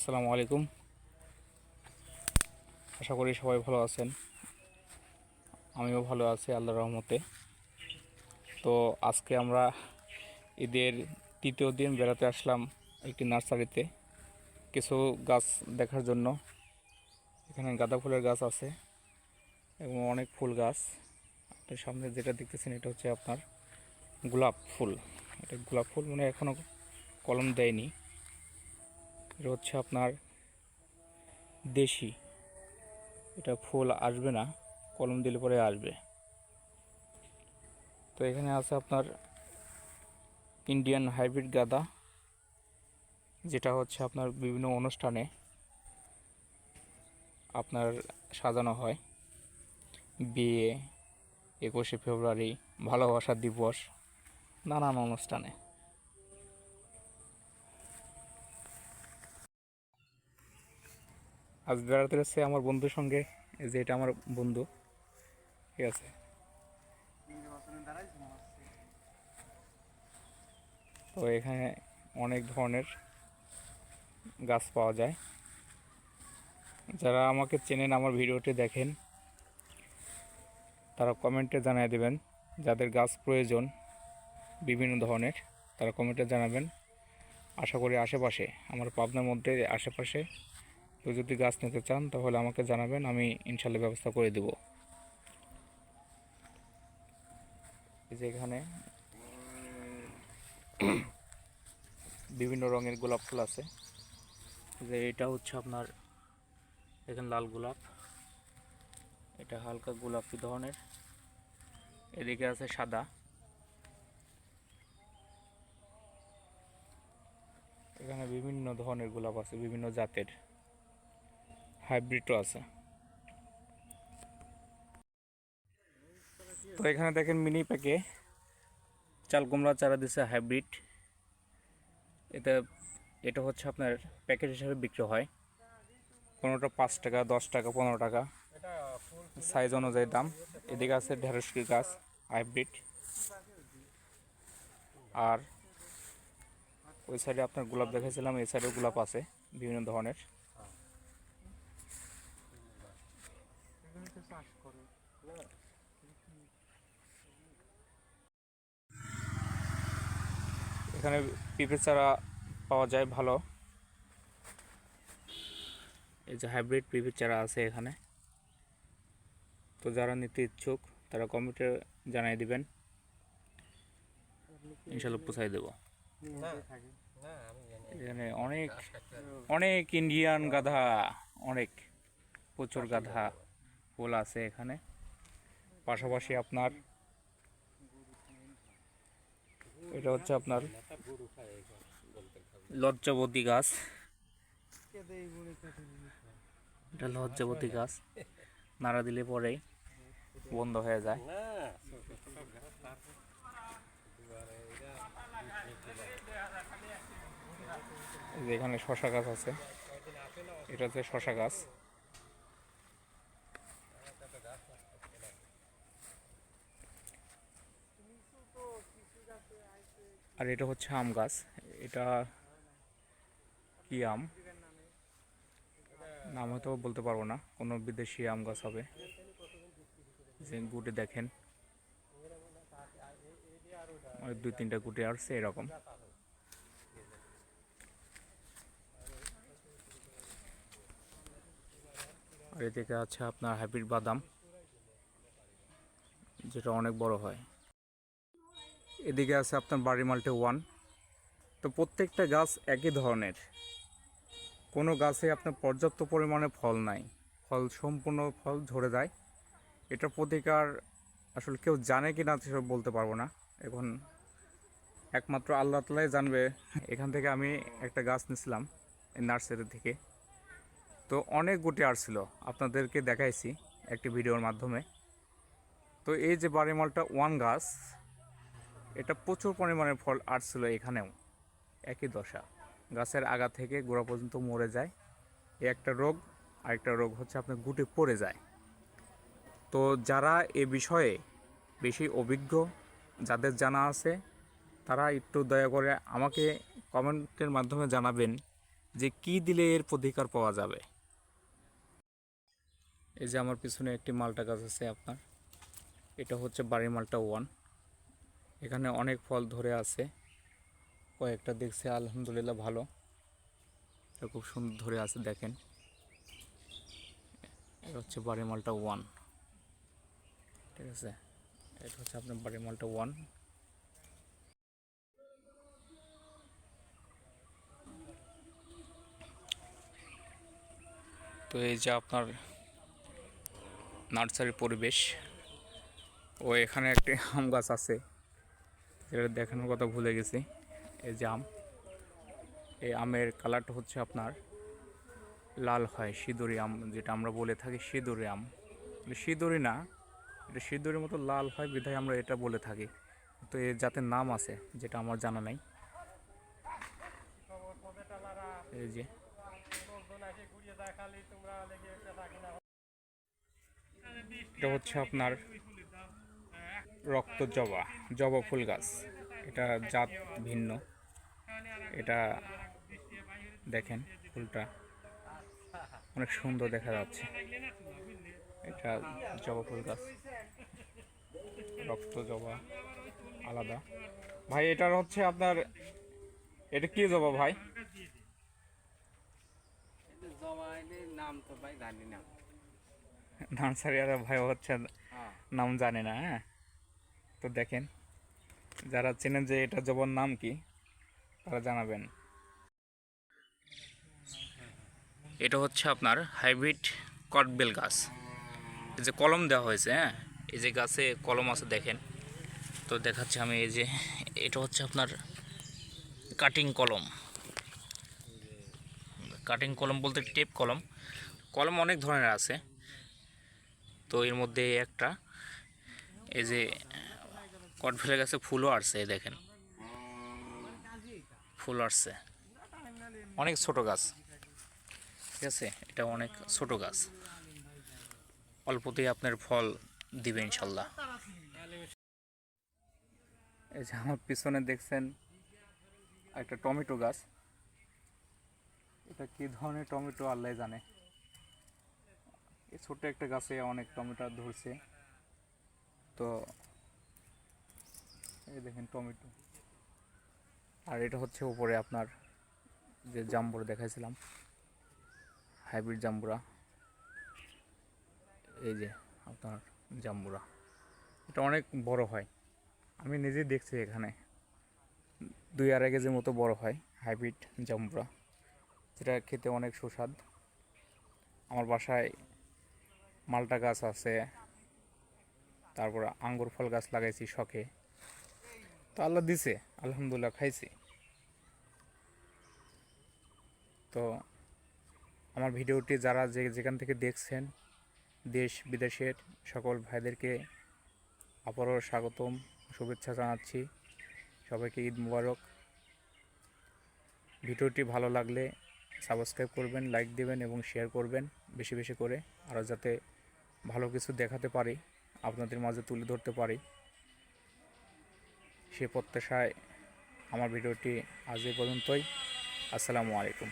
আসসালামু আলাইকুম। আশা করি সবাই ভালো আছেন। আমিও ভালো আছি আল্লাহর রহমতে। তো আজকে আমরা ঈদের তৃতীয় দিন বেড়াতে আসলাম একটি নার্সারিতে কিছু গাছ দেখার জন্য। এখানে গাঁদা ফুলের গাছ আছে এবং অনেক ফুল গাছ। আপনার সামনে যেটা দেখতেছেন এটা হচ্ছে আপনার গোলাপ ফুল। এটা গোলাপ ফুল মানে এখনও কলম দেয়নি। এটা হচ্ছে আপনার দেশি, এটা ফুল আসবে না, কলম দিলে পরে আসবে। তো এখানে আছে আপনার ইন্ডিয়ান হাইব্রিড গাঁদা, যেটা হচ্ছে আপনার বিভিন্ন অনুষ্ঠানে আপনার সাজানো হয়। বিয়ে, 21শে ফেব্রুয়ারি, ভালোবাসা দিবস, নানান অনুষ্ঠানে। আজ বেড়াতে যাচ্ছে আমার বন্ধুর সঙ্গে। এই যে এটা আমার বন্ধু, ঠিক আছে। তো এখানে অনেক ধরনের গাছ পাওয়া যায়। যারা আমাকে চেনেন, আমার ভিডিওটি দেখেন, তারা কমেন্টে জানিয়ে দেবেন। যাদের গাছ প্রয়োজন বিভিন্ন ধরনের, তারা কমেন্টে জানাবেন। আশা করি আশেপাশে, আমার পাবনার মধ্যে আশেপাশে কেউ যদি গাছ নিতে চান তাহলে আমাকে জানাবেন, আমি ইনশাল্লাহ ব্যবস্থা করে দেব। এই যে এখানে বিভিন্ন রঙের গোলাপ ফুল আছে। যে এটা হচ্ছে আপনার এখানে লাল গোলাপ, এটা হালকা গোলাপি ধরনের। এদিকে আছে সাদা। এখানে বিভিন্ন ধরনের গোলাপ আছে, বিভিন্ন জাতের, হাইব্রিডও আছে। তো এখানে দেখেন মিনি প্যাকে চাল কুমড়া চারা দিচ্ছে হাইব্রিড। এটা এটা হচ্ছে আপনার প্যাকেট হিসাবে বিক্রি হয়। কোনোটা 5 টাকা, 10 টাকা, 15 টাকা, সাইজ অনুযায়ী দাম। এদিকে আছে ঢেঁড়সের গাছ হাইব্রিড। আর ওই সাইডে আপনার গোলাপ দেখেছিলাম, এই সাইডেও গোলাপ আছে বিভিন্ন ধরনের। এখানে পেঁপে চারা পাওয়া যায় ভালো। এই যে হাইব্রিড পেঁপে চারা আছে এখানে। তো যারা নিতে ইচ্ছুক তারা কমেন্টে জানিয়ে দিবেন, ইনশাল্লাহ পৌঁছাই দেব। এখানে অনেক অনেক ইন্ডিয়ান গাধা, অনেক প্রচুর গাধা ফুল আছে এখানে। পাশাপাশি আপনার এটা হচ্ছে আপনার লজ্জাবতী গাছ। এটা লজ্জাবতী গাছ, নাড়া দিলে পরেই বন্ধ হয়ে যায়। এখানে শশা গাছ আছে, এটা হচ্ছে শশা গাছ। আর এটা হচ্ছে আম গাছ। এটা কি আম নাম হয়তো বলতে পারবো না, কোনো বিদেশি আম গাছ হবে। যে গুটে দেখেন, ওই 2-3টা গুটে আসছে এরকম। আর এদিকে আছে আপনার হাইব্রিড বাদাম, যেটা অনেক বড় হয়। এদিকে আছে আপনার বাড়ি মাল্টে 1। তো প্রত্যেকটা গাছ একই ধরনের, কোনো গাছে আপনার পর্যাপ্ত পরিমাণে ফল নাই, ফল সম্পূর্ণ ফল ঝরে যায়। এটা প্রতিকার আসলে কেউ জানে কি না সেসব বলতে পারবো না, এখন একমাত্র আল্লাহ তাআলাই জানবে। এখান থেকে আমি একটা গাছ নিয়েছিলাম এই নার্সারি থেকে। তো অনেক গুটি আসছিল, আপনাদেরকে দেখাইছি একটি ভিডিওর মাধ্যমে। তো এই যে বাড়ি মালটা 1 গাছ, এটা প্রচুর পরিমাণে ফল আসছিল। এখানেও একই দশা, গাছের আগা থেকে গোড়া পর্যন্ত মরে যায়। এই একটা রোগ। আরেকটা রোগ হচ্ছে আপনার গুটি পড়ে যায়। তো যারা এ বিষয়ে বেশি অভিজ্ঞ, যাদের জানা আছে, তারা একটু দয়া করে আমাকে কমেন্টের মাধ্যমে জানাবেন যে কি দিলে এর প্রতিকার পাওয়া যাবে। এই যে আমার পিছনে একটি মালটা গাছ আছে আপনার, এটা হচ্ছে বাড়ি মালটা 1। এখানে অনেক ফল ধরে আছে, কয়েকটা দেখছি আলহামদুলিল্লাহ ভালো, এটা খুব সুন্দর ধরে আছে দেখেন। এটা হচ্ছে বাড়ি মালটা 1, ঠিক আছে। এটা হচ্ছে আপনার বাড়ি মালটা 1। তো এই যে আপনার নার্সারির পরিবেশ, ও এখানে একটি আম গাছ আছে, যেটা দেখানোর কথা ভুলে গেছি। এই যে আম, এই আমের কালারটা হচ্ছে আপনার লাল হয়, সিঁদুরি আম যেটা আমরা বলে থাকি, সিঁদুরি আম। সিঁদুরি না, এটা সিঁদুরির মতো লাল হয় বিধায় আমরা এটা বলে থাকি। তো এর জাতের নাম আছে যেটা আমার জানা নাই। এই যে এটা হচ্ছে আপনার রক্ত জবা, জবা ফুল গাছ। এটা জাত ভিন্ন, এটা দেখেন ফুলটা অনেক সুন্দর দেখা যাচ্ছে। এটা জবা ফুল গাছ, রক্ত জবা আলাদা। ভাই এটার হচ্ছে আপনার, এটা কি জবা ভাই? নাম তো ভাই জানি না। নার্সারি আর ভাই হচ্ছে নাম জানে না, হ্যাঁ। তো দেখেন, যারা চেনেন যে এটা জবার নাম কি তারা জানাবেন। এটা হচ্ছে আপনার হাইব্রিড কটবেল গাছ, এই যে কলম দেওয়া হয়েছে, হ্যাঁ। এই যে গাছে কলম আছে দেখেন, তো দেখাচ্ছি আমি। এই যে এটা হচ্ছে আপনার কাটিং কলম, কাটিং কলম বলতে টেপ কলম। কলম অনেক ধরনের আছে, তো এর মধ্যে একটা, এই যে কটবেল গাছে ফুলও আসছে, এই দেখেন ফুল আসছে। অনেক ছোট গাছ, ঠিক আছে, এটা অনেক ছোট গাছ, অল্পতেই আপনার ফল দিবে ইনশাল্লাহ। এই যে আমার পিছনে দেখছেন একটা টমেটো গাছ, এটা কি ধরনের টমেটো আল্লাহ জানে। এই ছোট্ট একটা গাছে অনেক টমেটো ধরছে। তো এই দেখেন টমেটো। আর এটা হচ্ছে উপরে আপনার যে জাম্বুরা দেখাইছিলাম, হাইব্রিড জাম্বুরা। এই যে আপনার জাম্বুরা, এটা অনেক বড় হয়, আমি নিজেই দেখছি এখানে 2-2.5 কেজির মতো বড় হয় হাইব্রিড জাম্বুরা, যেটা খেতে অনেক সুস্বাদ। আমার বাসায় মালটা গাছ আছে, তারপর আঙ্গুর ফল গাছ লাগাইছি শখে, তো আল্লাহ দিছে আলহামদুলিল্লাহ খাইছি। তো আমার ভিডিওটি যারা যেখান থেকে দেখছেন, দেশ বিদেশের সকল ভাইদেরকে আবারও স্বাগতম, শুভেচ্ছা জানাচ্ছি। সবাইকে ঈদ মুবারক। ভিডিওটি ভালো লাগলে সাবস্ক্রাইব করবেন, লাইক দেবেন এবং শেয়ার করবেন বেশি বেশি করে, আরও যাতে ভালো কিছু দেখাতে পারি, আপনাদের মাঝে তুলে ধরতে পারি, সে প্রত্যাশায় আমার ভিডিওটি আজ এই পর্যন্তই। আসসালামু আলাইকুম।